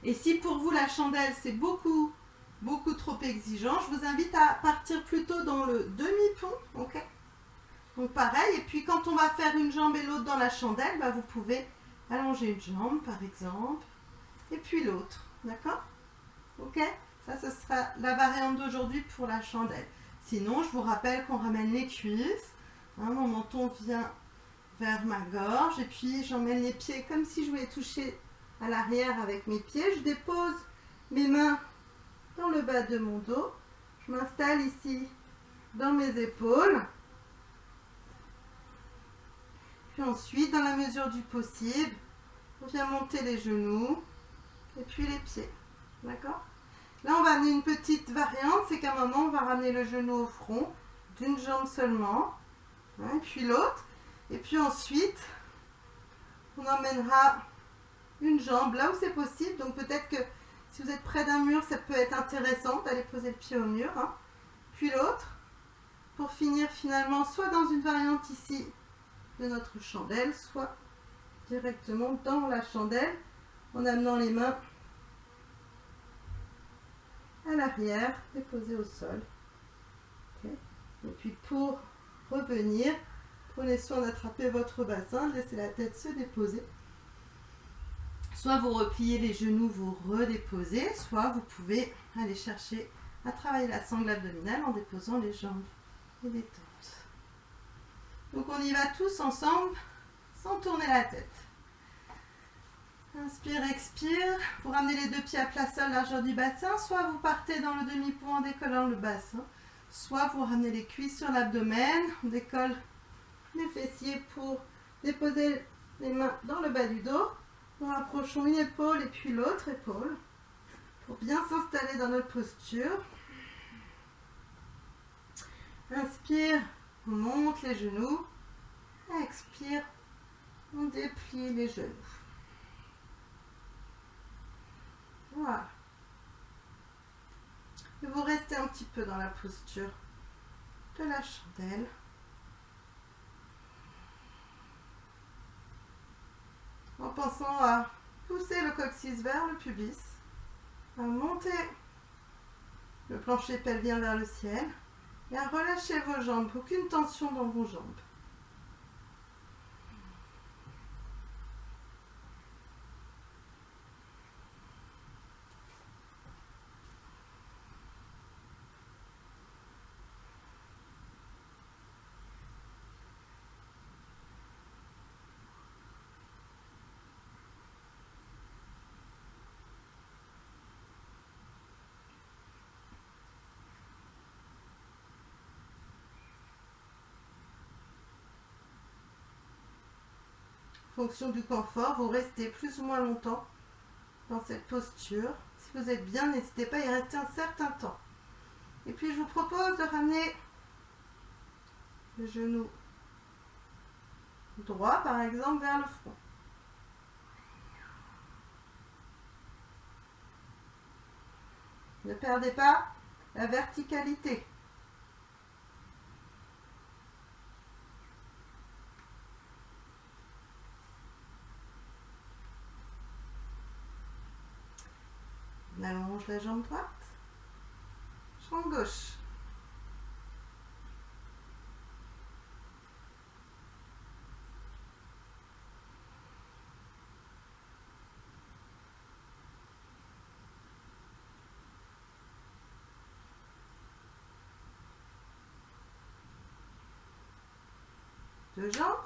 Et si pour vous la chandelle c'est beaucoup trop exigeant, je vous invite à partir plutôt dans le demi-pont, ok? Donc pareil, et puis quand on va faire une jambe et l'autre dans la chandelle, bah vous pouvez allonger une jambe par exemple, et puis l'autre, d'accord? Ok? Ça, ce sera la variante d'aujourd'hui pour la chandelle. Sinon, je vous rappelle qu'on ramène les cuisses, mon menton vient vers ma gorge, et puis j'emmène les pieds comme si je voulais toucher à l'arrière avec mes pieds. Je dépose mes mains dans le bas de mon dos. Je m'installe ici dans mes épaules. Puis ensuite, dans la mesure du possible, on vient monter les genoux et puis les pieds. D'accord ? Là, on va amener une petite variante. C'est qu'à un moment, on va ramener le genou au front d'une jambe seulement. Et puis l'autre. Et puis ensuite, on emmènera une jambe là où c'est possible. Donc peut-être que si vous êtes près d'un mur, ça peut être intéressant d'aller poser le pied au mur. Hein. Puis l'autre, pour finir finalement soit dans une variante ici de notre chandelle, soit directement dans la chandelle en amenant les mains à l'arrière, déposées au sol. Okay. Et puis pour revenir, prenez soin d'attraper votre bassin, laissez la tête se déposer. Soit vous repliez les genoux, vous redéposez, soit vous pouvez aller chercher à travailler la sangle abdominale en déposant les jambes et les tentes. Donc on y va tous ensemble, sans tourner la tête. Inspire, expire. Vous ramenez les deux pieds à plat sol, largeur du bassin. Soit vous partez dans le demi-pont en décollant le bassin. Soit vous ramenez les cuisses sur l'abdomen. On décolle les fessiers pour déposer les mains dans le bas du dos. Nous rapprochons une épaule et puis l'autre épaule pour bien s'installer dans notre posture. Inspire, on monte les genoux. Expire, on déplie les genoux. Voilà. Et vous restez un petit peu dans la posture de la chandelle. En pensant à pousser le coccyx vers le pubis, à monter le plancher pelvien vers le ciel et à relâcher vos jambes. Aucune tension dans vos jambes. En fonction du confort, vous restez plus ou moins longtemps dans cette posture. Si vous êtes bien, n'hésitez pas à y rester un certain temps. Et puis je vous propose de ramener le genou droit, par exemple, vers le front. Ne perdez pas la verticalité. On allonge la jambe droite, jambe gauche. Deux jambes,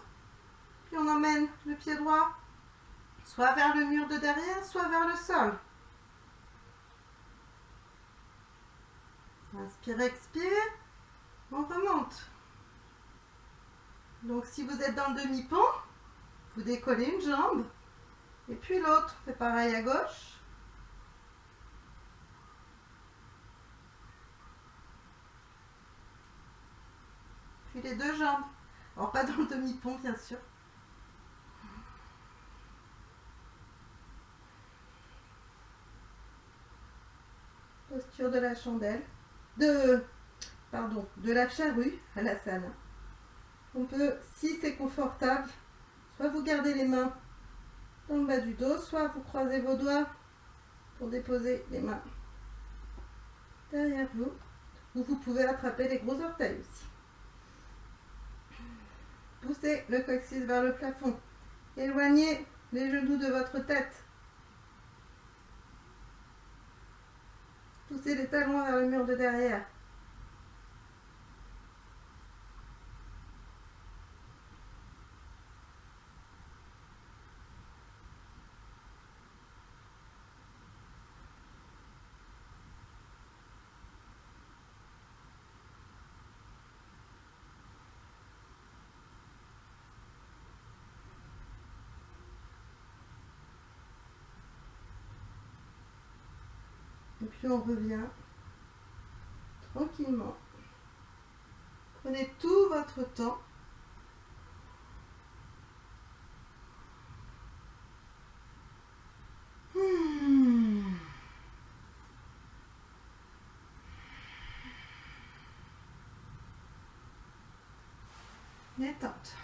puis on emmène le pied droit soit vers le mur de derrière, soit vers le sol. Inspire, expire, on remonte. Donc si vous êtes dans le demi-pont, vous décollez une jambe, et puis l'autre, fait pareil à gauche. Puis les deux jambes. Alors pas dans le demi-pont bien sûr. Posture de la chandelle. De la charrue à la salle. On peut, si c'est confortable, soit vous gardez les mains dans le bas du dos, soit vous croisez vos doigts pour déposer les mains derrière vous, ou vous pouvez attraper les gros orteils aussi. Poussez le coccyx vers le plafond. Éloignez les genoux de votre tête. Poussez les talons vers le mur de derrière. Et puis on revient tranquillement. Prenez tout votre temps. Détente.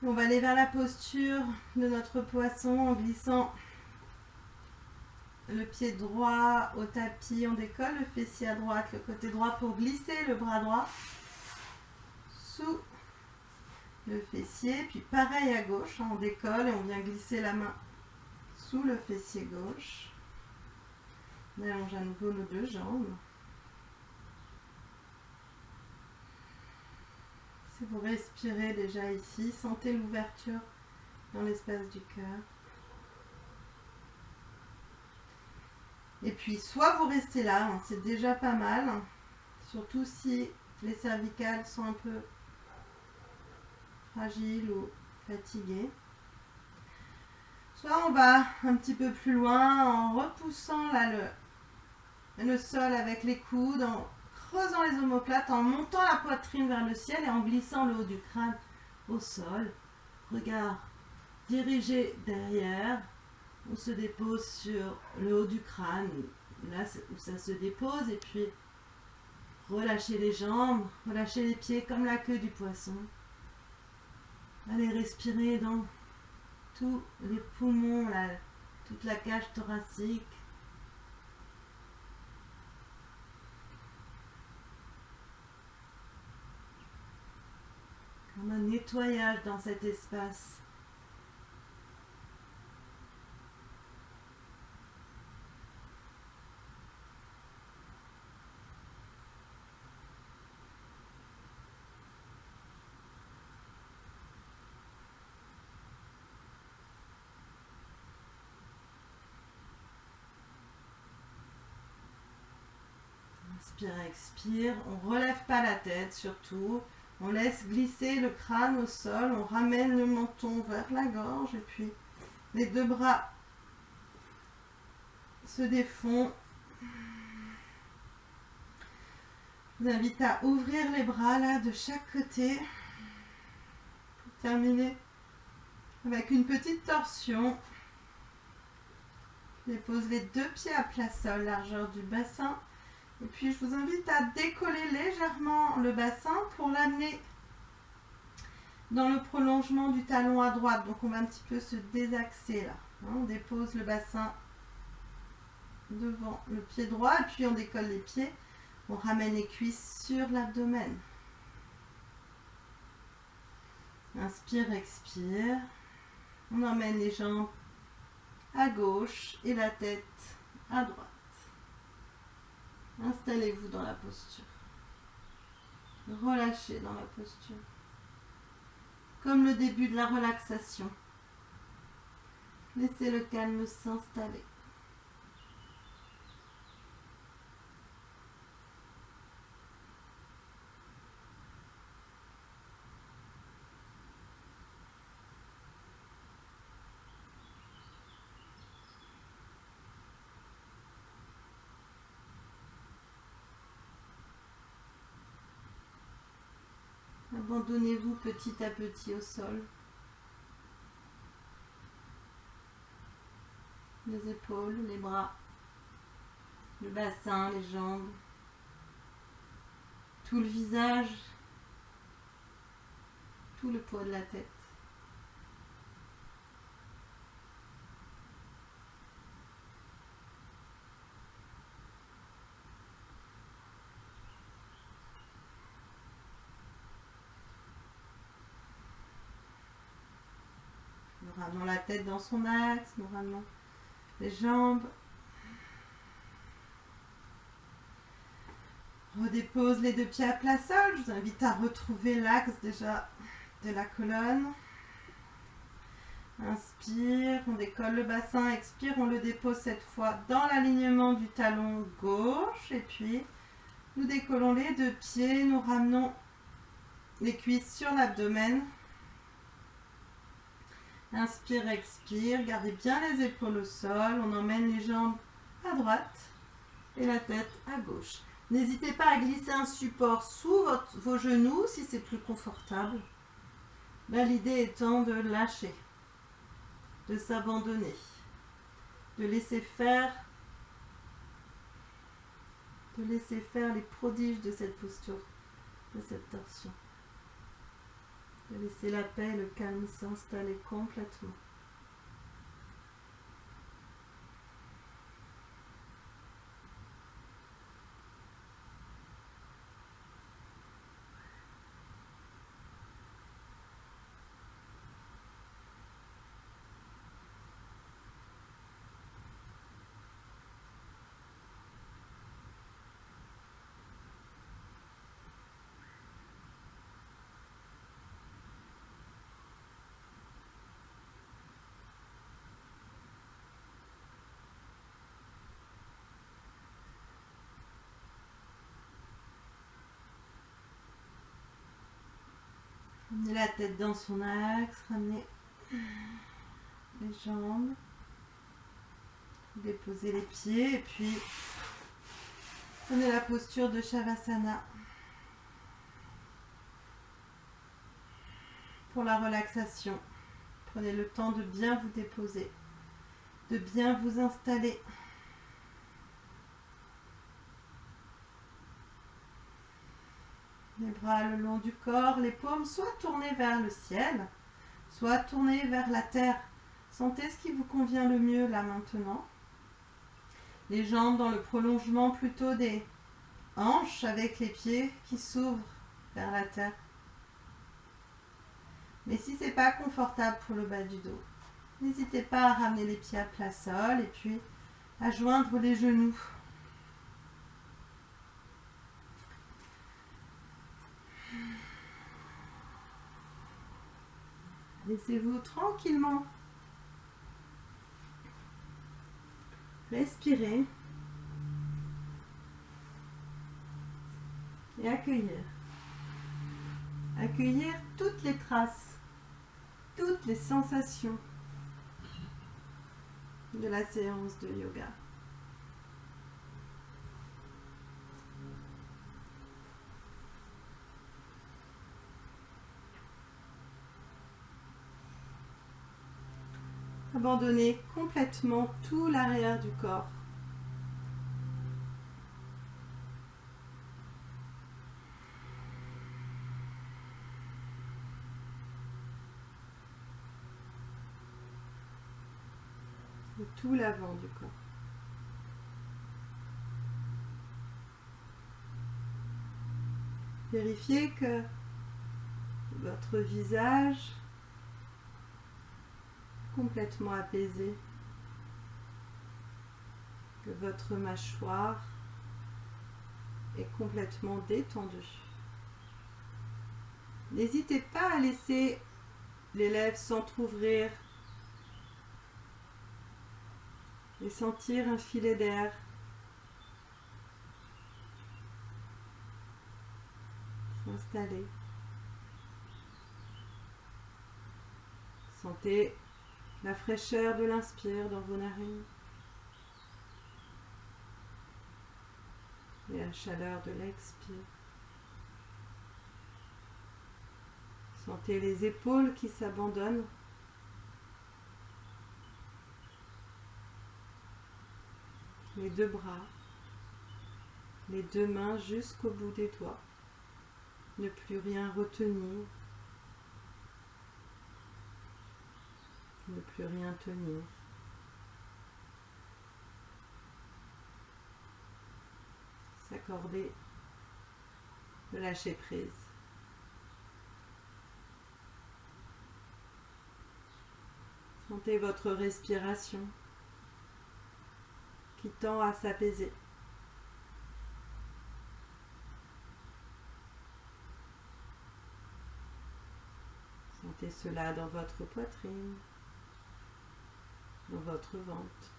On va aller vers la posture de notre poisson en glissant le pied droit au tapis. On décolle le fessier à droite, le côté droit pour glisser le bras droit sous le fessier. Puis pareil à gauche, on décolle et on vient glisser la main sous le fessier gauche. On allonge à nouveau nos deux jambes. Si vous respirez déjà ici, sentez l'ouverture dans l'espace du cœur. Et puis, soit vous restez là, hein, c'est déjà pas mal, hein, surtout si les cervicales sont un peu fragiles ou fatiguées. Soit on va un petit peu plus loin en repoussant là, le sol avec les coudes, en creusant les omoplates, en montant la poitrine vers le ciel et en glissant le haut du crâne au sol. Regard dirigé derrière. On se dépose sur le haut du crâne, là où ça se dépose, et puis relâchez les jambes, relâchez les pieds comme la queue du poisson. Allez respirer dans tous les poumons, là, toute la cage thoracique. Comme un nettoyage dans cet espace. Inspire, expire. On ne relève pas la tête surtout. On laisse glisser le crâne au sol. On ramène le menton vers la gorge. Et puis les deux bras se défont. Je vous invite à ouvrir les bras là de chaque côté. Pour terminer avec une petite torsion. Je dépose les deux pieds à plat sol, largeur du bassin. Et puis je vous invite à décoller légèrement le bassin pour l'amener dans le prolongement du talon à droite. Donc on va un petit peu se désaxer là. On dépose le bassin devant le pied droit et puis on décolle les pieds. On ramène les cuisses sur l'abdomen. Inspire, expire. On emmène les jambes à gauche et la tête à droite. Installez-vous dans la posture. Relâchez dans la posture. Comme le début de la relaxation. Laissez le calme s'installer. Abandonnez-vous petit à petit au sol. Les épaules, les bras, le bassin, les jambes, tout le visage, tout le poids de la tête. Nous ramenons la tête dans son axe, nous ramenons les jambes. Redépose les deux pieds à plat sol. Je vous invite à retrouver l'axe déjà de la colonne. Inspire, on décolle le bassin, expire, on le dépose cette fois dans l'alignement du talon gauche. Et puis, nous décollons les deux pieds, nous ramenons les cuisses sur l'abdomen. Inspire, expire, gardez bien les épaules au sol. On emmène les jambes à droite et la tête à gauche. N'hésitez pas à glisser un support sous vos genoux si c'est plus confortable. Là, l'idée étant de lâcher, de s'abandonner, de laisser faire les prodiges de cette posture, de cette torsion. De laisser la paix et le calme s'installer complètement. Ramenez la tête dans son axe, ramenez les jambes, déposez les pieds et puis prenez la posture de Shavasana. Pour la relaxation, prenez le temps de bien vous déposer, de bien vous installer. Les bras le long du corps, les paumes soit tournées vers le ciel, soit tournées vers la terre. Sentez ce qui vous convient le mieux là maintenant. Les jambes dans le prolongement plutôt des hanches avec les pieds qui s'ouvrent vers la terre. Mais si ce n'est pas confortable pour le bas du dos, n'hésitez pas à ramener les pieds à plat sol et puis à joindre les genoux. Laissez-vous tranquillement respirer et accueillir. Accueillir toutes les traces, toutes les sensations de la séance de yoga. Abandonnez complètement tout l'arrière du corps. Et tout l'avant du corps. Vérifiez que votre visage complètement apaisé, que votre mâchoire est complètement détendue. N'hésitez pas à laisser les lèvres s'entrouvrir et sentir un filet d'air s'installer. Sentez la fraîcheur de l'inspire dans vos narines et la chaleur de l'expire. Sentez les épaules qui s'abandonnent. Les deux bras, les deux mains jusqu'au bout des doigts. Ne plus rien retenir. Ne plus rien tenir. S'accorder de lâcher prise. Sentez votre respiration qui tend à s'apaiser. Sentez cela dans votre poitrine, dans votre ventre.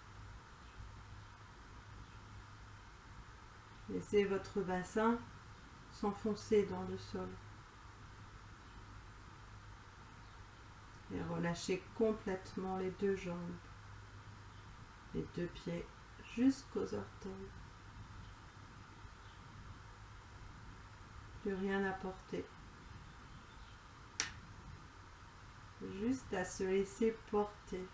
Laissez votre bassin s'enfoncer dans le sol. Et relâchez complètement les deux jambes, les deux pieds jusqu'aux orteils. Plus rien à porter. Juste à se laisser porter.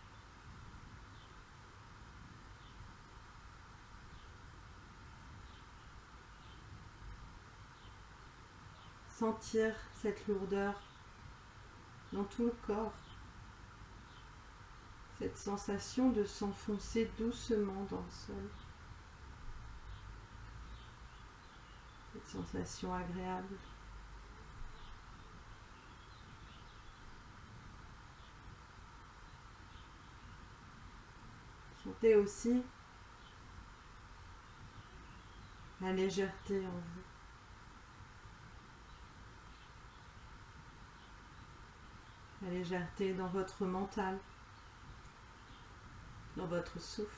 Sentir cette lourdeur dans tout le corps. Cette sensation de s'enfoncer doucement dans le sol. Cette sensation agréable. Sentez aussi la légèreté en vous. La légèreté dans votre mental, dans votre souffle.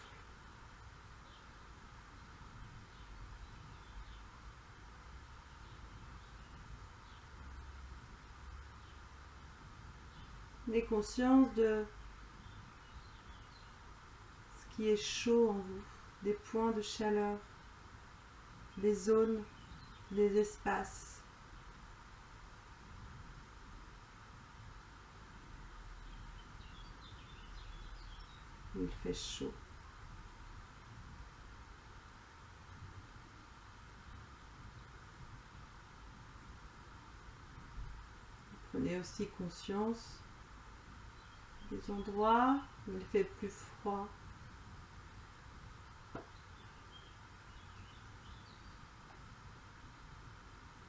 Prenez conscience de ce qui est chaud en vous, des points de chaleur, des zones, des espaces. Où il fait chaud. Prenez aussi conscience des endroits où il fait plus froid.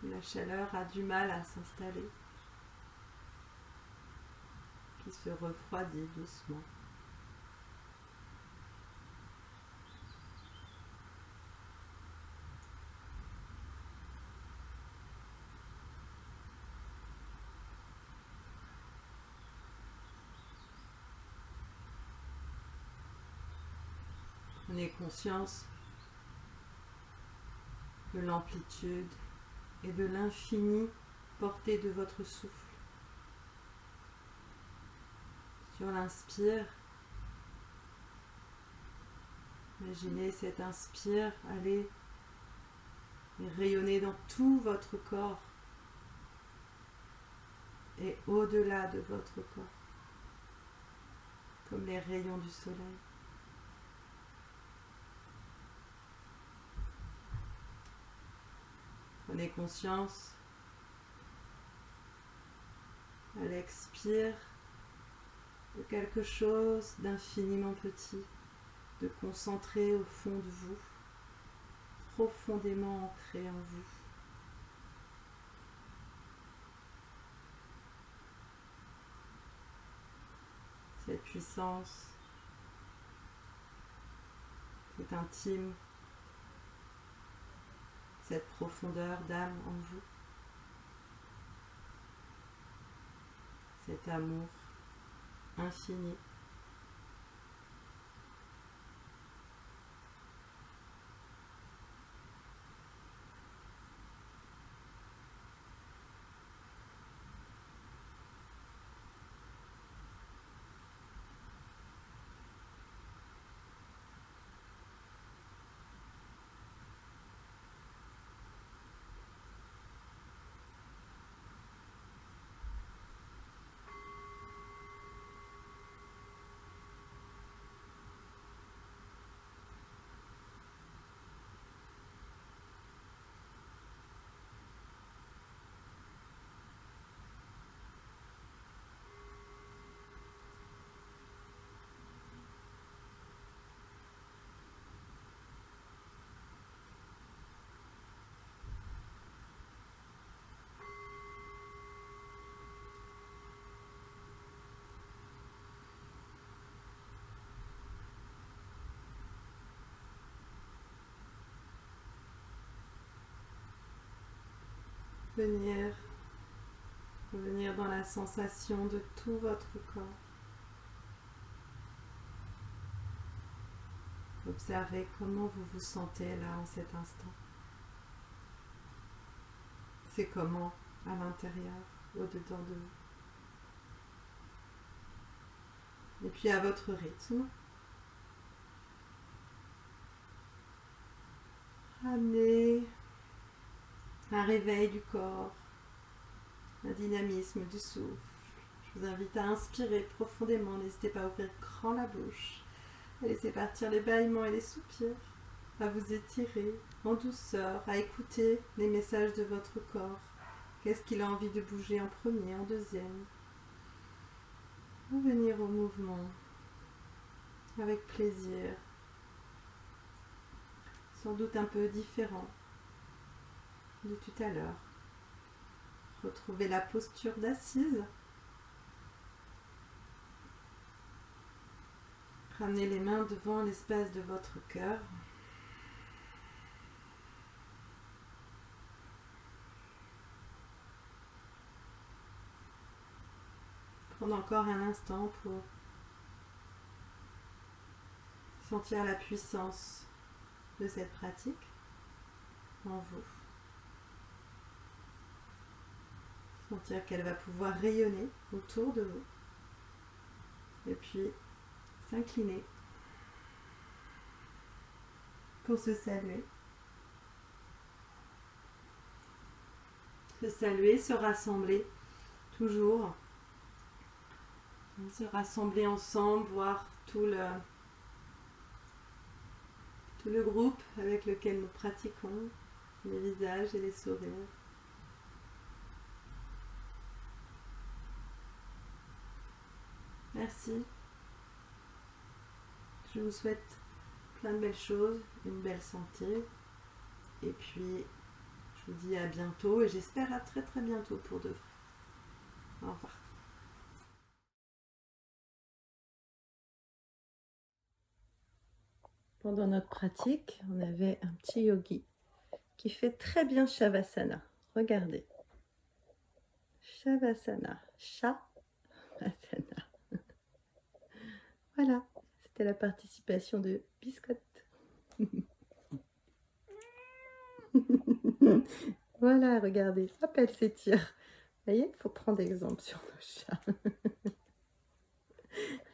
Où la chaleur a du mal à s'installer. Qui se refroidit doucement. Prenez conscience de l'amplitude et de l'infinie portée de votre souffle. Sur l'inspire, imaginez cet inspire aller et rayonner dans tout votre corps et au-delà de votre corps, comme les rayons du soleil. Prenez conscience à l'expire de quelque chose d'infiniment petit, de concentré au fond de vous, profondément ancré en vous. Cette puissance, cette intime, cette profondeur d'âme en vous, cet amour infini. Revenir dans la sensation de tout votre corps. Observez comment vous vous sentez là en cet instant. C'est comment à l'intérieur, au-dedans de vous. Et puis à votre rythme, ramenez un réveil du corps, un dynamisme du souffle. Je vous invite à inspirer profondément, n'hésitez pas à ouvrir grand la bouche, à laisser partir les bâillements et les soupirs, à vous étirer en douceur, à écouter les messages de votre corps. Qu'est-ce qu'il a envie de bouger en premier, en deuxième? Revenir au mouvement avec plaisir, sans doute un peu différent de tout à l'heure. Retrouvez la posture d'assise. Ramenez les mains devant l'espace de votre cœur. Prenez encore un instant pour sentir la puissance de cette pratique en vous. Sentir qu'elle va pouvoir rayonner autour de vous. Et puis s'incliner pour se saluer. Se saluer, se rassembler, toujours. Se rassembler ensemble, voir tout le groupe avec lequel nous pratiquons, les visages et les sourires. Merci. Je vous souhaite plein de belles choses, une belle santé. Et puis, je vous dis à bientôt et j'espère à très très bientôt pour de vrai. Au revoir. Pendant notre pratique, on avait un petit yogi qui fait très bien Shavasana. Regardez. Shavasana. Shavasana. Voilà, c'était la participation de Biscotte. Voilà, regardez, hop, elle s'étire. Vous voyez, il faut prendre exemple sur nos chats.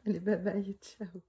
Allez, bye bye, ciao.